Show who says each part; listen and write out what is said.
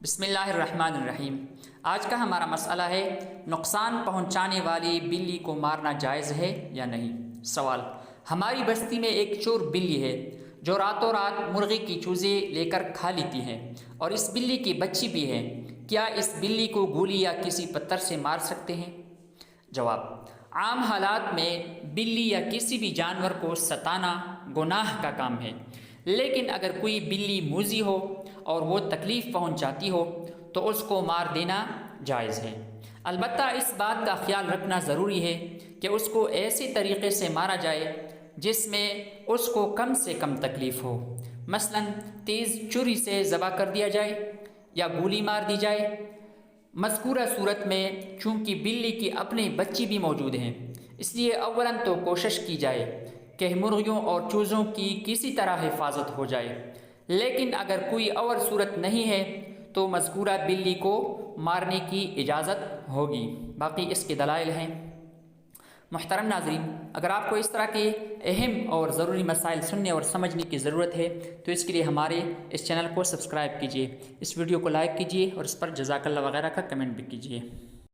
Speaker 1: بسم اللہ الرحمن الرحیم۔ آج کا ہمارا مسئلہ ہے نقصان پہنچانے والی بلی کو مارنا جائز ہے یا نہیں۔ سوال: ہماری بستی میں ایک چور بلی ہے جو راتوں رات مرغی کی چوزیں لے کر کھا لیتی ہے اور اس بلی کی بچی بھی ہے۔ کیا اس بلی کو گولی یا کسی پتھر سے مار سکتے ہیں؟ جواب: عام حالات میں بلی یا کسی بھی جانور کو ستانا گناہ کا کام ہے، لیکن اگر کوئی بلی موذی ہو اور وہ تکلیف پہنچاتی ہو تو اس کو مار دینا جائز ہے۔ البتہ اس بات کا خیال رکھنا ضروری ہے کہ اس کو ایسے طریقے سے مارا جائے جس میں اس کو کم سے کم تکلیف ہو، مثلا تیز چھری سے ذبح کر دیا جائے یا گولی مار دی جائے۔ مذکورہ صورت میں چونکہ بلی کی اپنی بچی بھی موجود ہیں، اس لیے اولاً تو کوشش کی جائے کہ مرغیوں اور چوزوں کی کسی طرح حفاظت ہو جائے، لیکن اگر کوئی اور صورت نہیں ہے تو مذکورہ بلی کو مارنے کی اجازت ہوگی۔ باقی اس کے دلائل ہیں۔ محترم ناظرین، اگر آپ کو اس طرح کے اہم اور ضروری مسائل سننے اور سمجھنے کی ضرورت ہے تو اس کے لیے ہمارے اس چینل کو سبسکرائب کیجیے، اس ویڈیو کو لائک کیجیے اور اس پر جزاک اللہ وغیرہ کا کمنٹ بھی کیجیے۔